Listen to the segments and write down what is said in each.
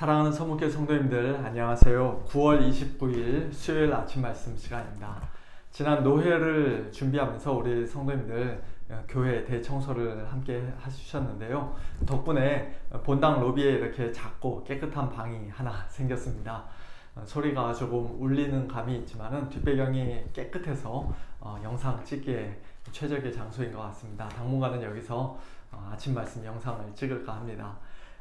사랑하는 서목교 성도님들 안녕하세요. 9월 29일 수요일 아침 말씀 시간입니다. 지난 노회를 준비하면서 우리 성도님들 교회 대청소를 함께 해주셨는데요. 덕분에 본당 로비에 이렇게 작고 깨끗한 방이 하나 생겼습니다. 소리가 조금 울리는 감이 있지만은 뒷배경이 깨끗해서 영상 찍기에 최적의 장소인 것 같습니다. 당분간은 여기서 아침 말씀 영상을 찍을까 합니다.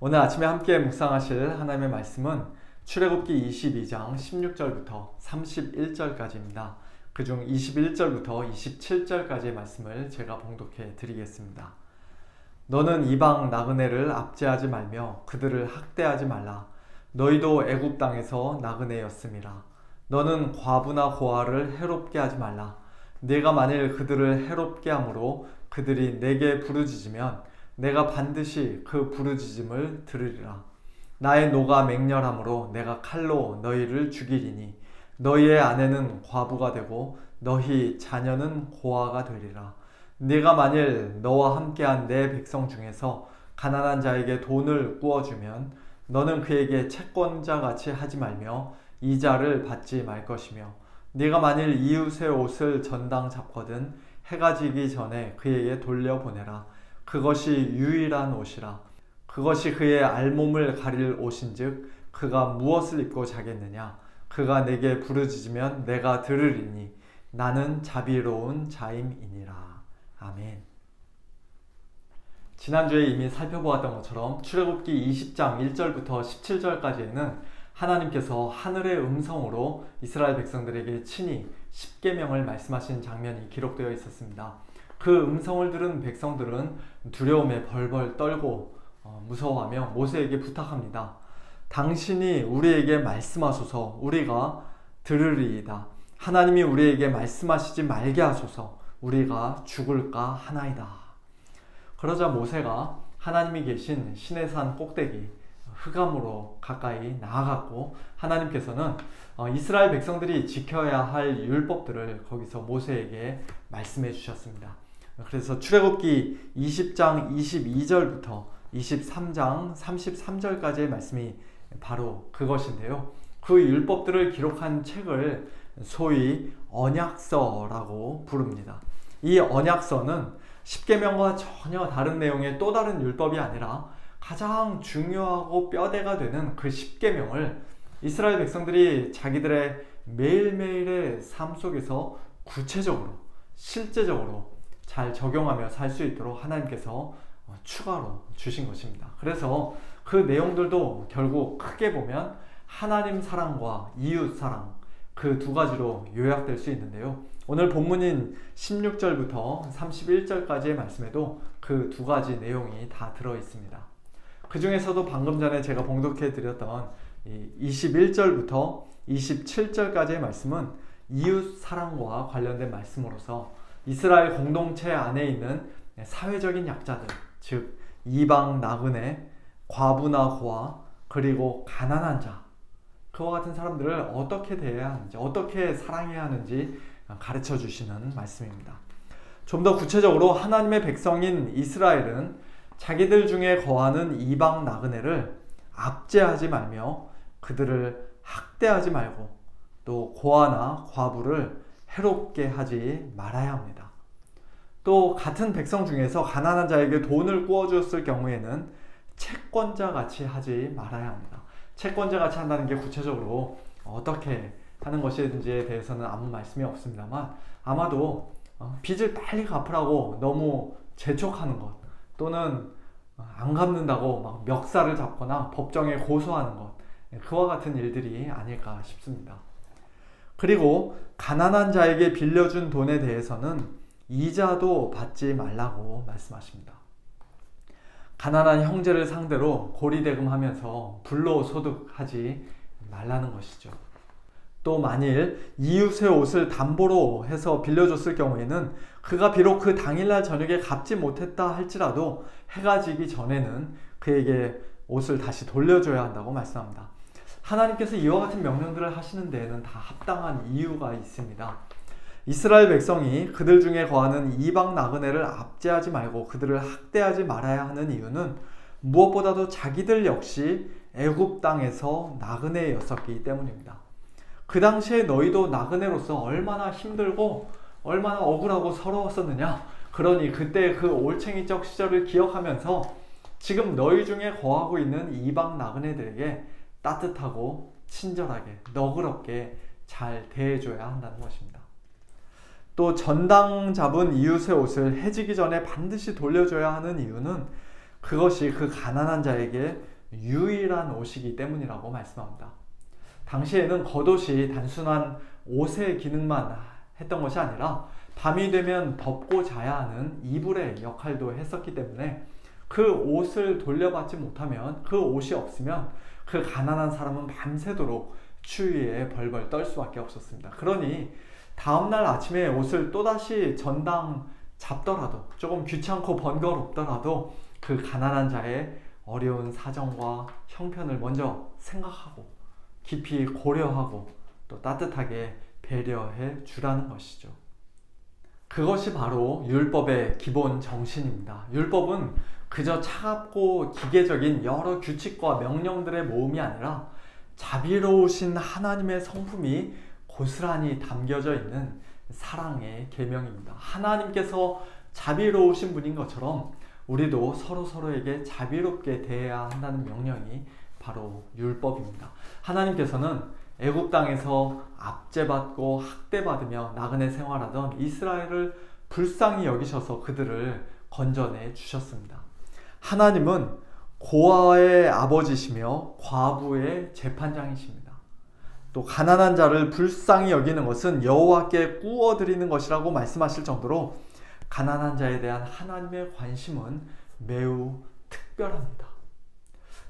오늘 아침에 함께 묵상하실 하나님의 말씀은 출애굽기 22장 16절부터 31절까지입니다. 그중 21절부터 27절까지의 말씀을 제가 봉독해 드리겠습니다. 너는 이방 나그네를 압제하지 말며 그들을 학대하지 말라. 너희도 애굽 땅에서 나그네였음이라. 너는 과부나 고아를 해롭게 하지 말라. 네가 만일 그들을 해롭게 함으로 그들이 내게 부르짖으면 내가 반드시 그 부르짖음을 들으리라. 나의 노가 맹렬함으로 내가 칼로 너희를 죽이리니 너희의 아내는 과부가 되고 너희 자녀는 고아가 되리라. 네가 만일 너와 함께한 내 백성 중에서 가난한 자에게 돈을 구워주면 너는 그에게 채권자같이 하지 말며 이자를 받지 말 것이며 네가 만일 이웃의 옷을 전당 잡거든 해가 지기 전에 그에게 돌려보내라. 그것이 유일한 옷이라. 그것이 그의 알몸을 가릴 옷인즉 그가 무엇을 입고 자겠느냐. 그가 내게 부르짖으면 내가 들으리니 나는 자비로운 자임이니라. 아멘. 지난주에 이미 살펴보았던 것처럼 출애굽기 20장 1절부터 17절까지에는 하나님께서 하늘의 음성으로 이스라엘 백성들에게 친히 십계명을 말씀하신 장면이 기록되어 있었습니다. 그 음성을 들은 백성들은 두려움에 벌벌 떨고 무서워하며 모세에게 부탁합니다. 당신이 우리에게 말씀하소서. 우리가 들으리이다. 하나님이 우리에게 말씀하시지 말게 하소서. 우리가 죽을까 하나이다. 그러자 모세가 하나님이 계신 시내산 꼭대기 흑암으로 가까이 나아갔고 하나님께서는 이스라엘 백성들이 지켜야 할 율법들을 거기서 모세에게 말씀해 주셨습니다. 그래서 출애굽기 20장 22절부터 23장 33절까지의 말씀이 바로 그것인데요. 그 율법들을 기록한 책을 소위 언약서라고 부릅니다. 이 언약서는 십계명과 전혀 다른 내용의 또 다른 율법이 아니라 가장 중요하고 뼈대가 되는 그 십계명을 이스라엘 백성들이 자기들의 매일매일의 삶 속에서 구체적으로 실제적으로 잘 적용하며 살 수 있도록 하나님께서 추가로 주신 것입니다. 그래서 그 내용들도 결국 크게 보면 하나님 사랑과 이웃 사랑 그 두 가지로 요약될 수 있는데요. 오늘 본문인 16절부터 31절까지의 말씀에도 그 두 가지 내용이 다 들어 있습니다. 그 중에서도 방금 전에 제가 봉독해 드렸던 21절부터 27절까지의 말씀은 이웃 사랑과 관련된 말씀으로서 이스라엘 공동체 안에 있는 사회적인 약자들, 즉 이방 나그네, 과부나 고아, 그리고 가난한 자, 그와 같은 사람들을 어떻게 대해야 하는지, 어떻게 사랑해야 하는지 가르쳐 주시는 말씀입니다. 좀 더 구체적으로 하나님의 백성인 이스라엘은 자기들 중에 거하는 이방 나그네를 압제하지 말며 그들을 학대하지 말고 또 고아나 과부를 해롭게 하지 말아야 합니다. 또 같은 백성 중에서 가난한 자에게 돈을 구워주었을 경우에는 채권자 같이 하지 말아야 합니다. 채권자 같이 한다는 게 구체적으로 어떻게 하는 것인지에 대해서는 아무 말씀이 없습니다만 아마도 빚을 빨리 갚으라고 너무 재촉하는 것 또는 안 갚는다고 막 멱살을 잡거나 법정에 고소하는 것 그와 같은 일들이 아닐까 싶습니다. 그리고 가난한 자에게 빌려준 돈에 대해서는 이자도 받지 말라고 말씀하십니다. 가난한 형제를 상대로 고리대금하면서 불로소득하지 말라는 것이죠. 또 만일 이웃의 옷을 담보로 해서 빌려줬을 경우에는 그가 비록 그 당일날 저녁에 갚지 못했다 할지라도 해가 지기 전에는 그에게 옷을 다시 돌려줘야 한다고 말씀합니다. 하나님께서 이와 같은 명령들을 하시는 데에는 다 합당한 이유가 있습니다. 이스라엘 백성이 그들 중에 거하는 이방 나그네를 압제하지 말고 그들을 학대하지 말아야 하는 이유는 무엇보다도 자기들 역시 애굽 땅에서 나그네였었기 때문입니다. 그 당시에 너희도 나그네로서 얼마나 힘들고 얼마나 억울하고 서러웠었느냐. 그러니 그때 그 올챙이적 시절을 기억하면서 지금 너희 중에 거하고 있는 이방 나그네들에게 따뜻하고 친절하게 너그럽게 잘 대해줘야 한다는 것입니다. 또 전당 잡은 이웃의 옷을 해지기 전에 반드시 돌려줘야 하는 이유는 그것이 그 가난한 자에게 유일한 옷이기 때문이라고 말씀합니다. 당시에는 겉옷이 단순한 옷의 기능만 했던 것이 아니라 밤이 되면 덮고 자야 하는 이불의 역할도 했었기 때문에 그 옷을 돌려받지 못하면, 그 옷이 없으면 그 가난한 사람은 밤새도록 추위에 벌벌 떨 수밖에 없었습니다. 그러니 다음날 아침에 옷을 또다시 전당 잡더라도, 조금 귀찮고 번거롭더라도 그 가난한 자의 어려운 사정과 형편을 먼저 생각하고 깊이 고려하고 또 따뜻하게 배려해 주라는 것이죠. 그것이 바로 율법의 기본 정신입니다. 율법은 그저 차갑고 기계적인 여러 규칙과 명령들의 모음이 아니라 자비로우신 하나님의 성품이 고스란히 담겨져 있는 사랑의 계명입니다. 하나님께서 자비로우신 분인 것처럼 우리도 서로에게 자비롭게 대해야 한다는 명령이 바로 율법입니다. 하나님께서는 애굽 땅에서 압제받고 학대받으며 나그네 생활하던 이스라엘을 불쌍히 여기셔서 그들을 건져내 주셨습니다. 하나님은 고아의 아버지시며 과부의 재판장이십니다. 또 가난한 자를 불쌍히 여기는 것은 여호와께 구워드리는 것이라고 말씀하실 정도로 가난한 자에 대한 하나님의 관심은 매우 특별합니다.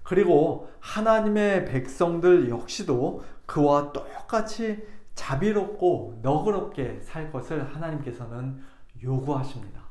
그리고 하나님의 백성들 역시도 그와 똑같이 자비롭고 너그럽게 살 것을 하나님께서는 요구하십니다.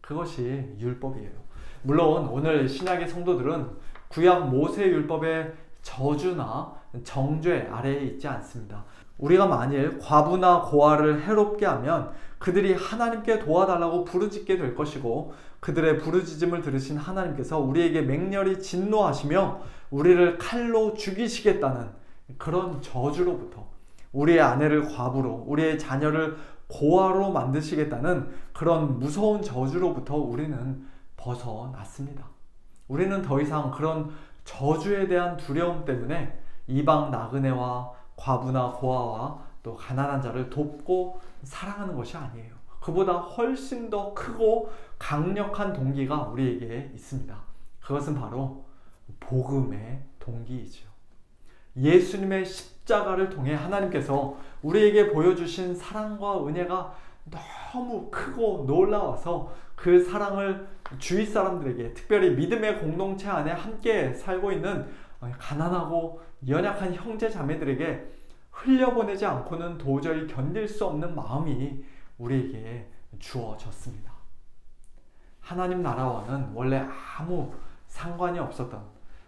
그것이 율법이에요. 물론 오늘 신약의 성도들은 구약 모세 율법의 저주나 정죄 아래에 있지 않습니다. 우리가 만일 과부나 고아를 해롭게 하면 그들이 하나님께 도와달라고 부르짖게 될 것이고, 그들의 부르짖음을 들으신 하나님께서 우리에게 맹렬히 진노하시며 우리를 칼로 죽이시겠다는 그런 저주로부터, 우리의 아내를 과부로, 우리의 자녀를 고아로 만드시겠다는 그런 무서운 저주로부터 우리는 벗어났습니다. 우리는 더 이상 그런 저주에 대한 두려움 때문에 이방 나그네와 과부나 고아와 또 가난한 자를 돕고 사랑하는 것이 아니에요. 그보다 훨씬 더 크고 강력한 동기가 우리에게 있습니다. 그것은 바로 복음의 동기이죠. 예수님의 십자가를 통해 하나님께서 우리에게 보여주신 사랑과 은혜가 너무 크고 놀라워서 그 사랑을 주위 사람들에게, 특별히 믿음의 공동체 안에 함께 살고 있는 가난하고 연약한 형제 자매들에게 흘려보내지 않고는 도저히 견딜 수 없는 마음이 우리에게 주어졌습니다. 하나님 나라와는 원래 아무 상관이 없었던,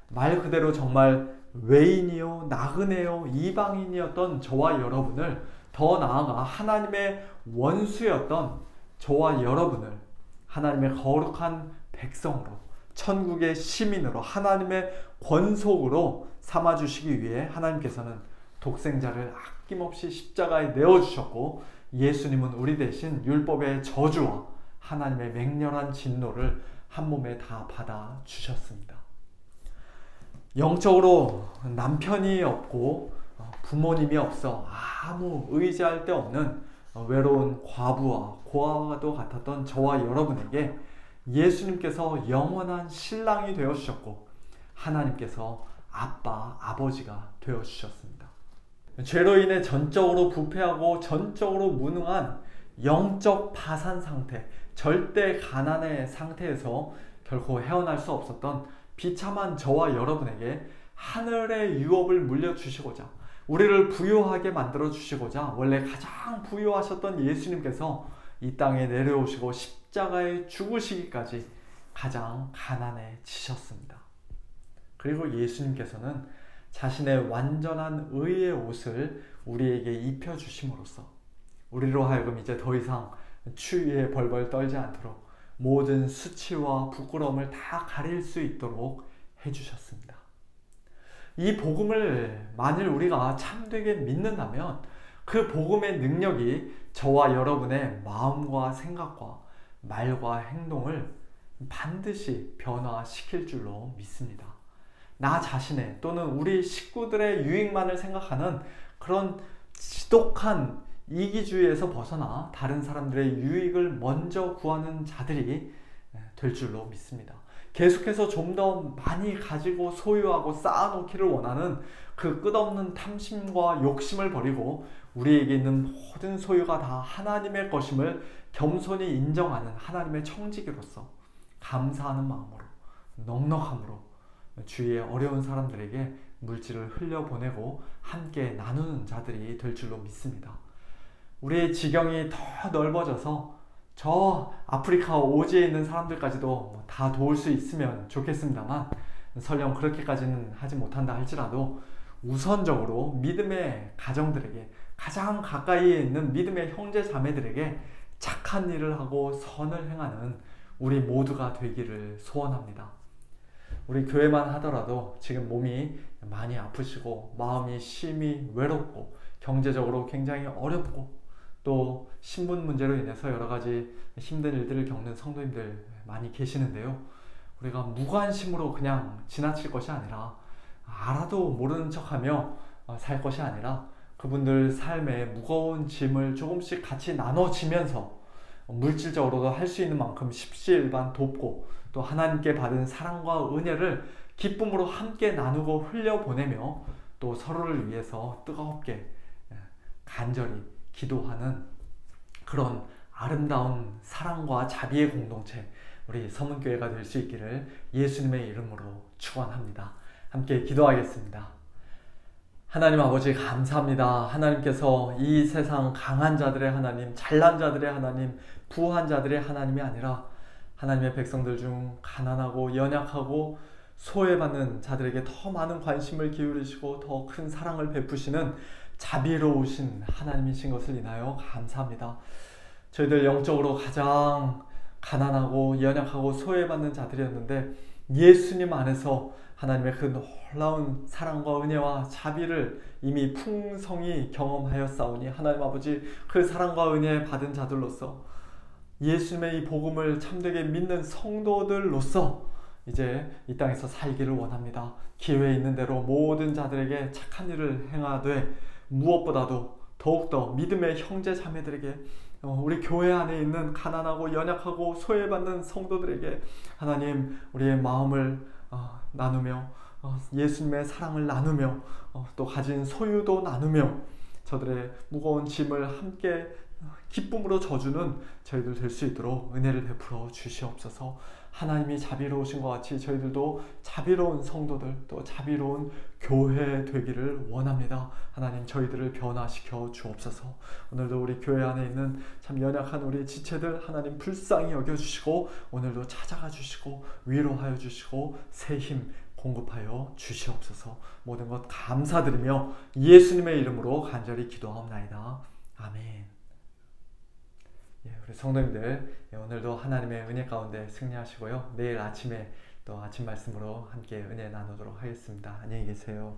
말 그대로 정말 외인이요 나그네요 이방인이었던 저와 여러분을, 더 나아가 하나님의 원수였던 저와 여러분을 하나님의 거룩한 백성으로, 천국의 시민으로, 하나님의 권속으로 삼아주시기 위해 하나님께서는 독생자를 아낌없이 십자가에 내어주셨고, 예수님은 우리 대신 율법의 저주와 하나님의 맹렬한 진노를 한 몸에 다 받아주셨습니다. 영적으로 남편이 없고 부모님이 없어 아무 의지할 데 없는 외로운 과부와 고아와도 같았던 저와 여러분에게 예수님께서 영원한 신랑이 되어주셨고, 하나님께서 아빠, 아버지가 되어주셨습니다. 죄로 인해 전적으로 부패하고 전적으로 무능한 영적 파산 상태, 절대 가난의 상태에서 결코 헤어날 수 없었던 비참한 저와 여러분에게 하늘의 유업을 물려주시고자, 우리를 부유하게 만들어 주시고자 원래 가장 부유하셨던 예수님께서 이 땅에 내려오시고 십자가에 죽으시기까지 가장 가난해지셨습니다. 그리고 예수님께서는 자신의 완전한 의의 옷을 우리에게 입혀주심으로써 우리로 하여금 이제 더 이상 추위에 벌벌 떨지 않도록 모든 수치와 부끄러움을 다 가릴 수 있도록 해주셨습니다. 이 복음을 만일 우리가 참되게 믿는다면 그 복음의 능력이 저와 여러분의 마음과 생각과 말과 행동을 반드시 변화시킬 줄로 믿습니다. 나 자신의 또는 우리 식구들의 유익만을 생각하는 그런 지독한 이기주의에서 벗어나 다른 사람들의 유익을 먼저 구하는 자들이 될 줄로 믿습니다. 계속해서 좀 더 많이 가지고 소유하고 쌓아놓기를 원하는 그 끝없는 탐심과 욕심을 버리고 우리에게 있는 모든 소유가 다 하나님의 것임을 겸손히 인정하는 하나님의 청지기로서 감사하는 마음으로 넉넉함으로 주위의 어려운 사람들에게 물질을 흘려보내고 함께 나누는 자들이 될 줄로 믿습니다. 우리의 지경이 더 넓어져서 저 아프리카 오지에 있는 사람들까지도 다 도울 수 있으면 좋겠습니다만 설령 그렇게까지는 하지 못한다 할지라도 우선적으로 믿음의 가정들에게 가장 가까이에 있는 믿음의 형제 자매들에게 착한 일을 하고 선을 행하는 우리 모두가 되기를 소원합니다. 우리 교회만 하더라도 지금 몸이 많이 아프시고 마음이 심히 외롭고 경제적으로 굉장히 어렵고 또 신분 문제로 인해서 여러 가지 힘든 일들을 겪는 성도님들 많이 계시는데요. 우리가 무관심으로 그냥 지나칠 것이 아니라 알아도 모르는 척하며 살 것이 아니라 그분들 삶의 무거운 짐을 조금씩 같이 나눠지면서 물질적으로도 할 수 있는 만큼 십시일반 돕고 또 하나님께 받은 사랑과 은혜를 기쁨으로 함께 나누고 흘려보내며 또 서로를 위해서 뜨겁게 간절히 기도하는 그런 아름다운 사랑과 자비의 공동체 우리 서문교회가 될 수 있기를 예수님의 이름으로 축원합니다. 함께 기도하겠습니다. 하나님 아버지 감사합니다. 하나님께서 이 세상 강한 자들의 하나님, 잘난 자들의 하나님, 부한 자들의 하나님이 아니라 하나님의 백성들 중 가난하고 연약하고 소외받는 자들에게 더 많은 관심을 기울이시고 더 큰 사랑을 베푸시는 자비로우신 하나님이신 것을 인하여 감사합니다. 저희들 영적으로 가장 가난하고 연약하고 소외받는 자들이었는데 예수님 안에서 하나님의 그 놀라운 사랑과 은혜와 자비를 이미 풍성히 경험하였사오니 하나님 아버지 그 사랑과 은혜 받은 자들로서 예수님의 이 복음을 참되게 믿는 성도들로서 이제 이 땅에서 살기를 원합니다. 기회 있는 대로 모든 자들에게 착한 일을 행하되 무엇보다도 더욱더 믿음의 형제 자매들에게 우리 교회 안에 있는 가난하고 연약하고 소외받는 성도들에게 하나님 우리의 마음을 나누며 예수님의 사랑을 나누며 또 가진 소유도 나누며 저들의 무거운 짐을 함께 기쁨으로 져주는 저희들 될 수 있도록 은혜를 베풀어 주시옵소서. 하나님이 자비로우신 것 같이 저희들도 자비로운 성도들 또 자비로운 교회 되기를 원합니다. 하나님 저희들을 변화시켜 주옵소서. 오늘도 우리 교회 안에 있는 참 연약한 우리 지체들 하나님 불쌍히 여겨주시고 오늘도 찾아가 주시고 위로하여 주시고 새 힘 공급하여 주시옵소서. 모든 것 감사드리며 예수님의 이름으로 간절히 기도하옵나이다. 아멘. 우리 성도님들 오늘도 하나님의 은혜 가운데 승리하시고요. 내일 아침에 또 아침 말씀으로 함께 은혜 나누도록 하겠습니다. 안녕히 계세요.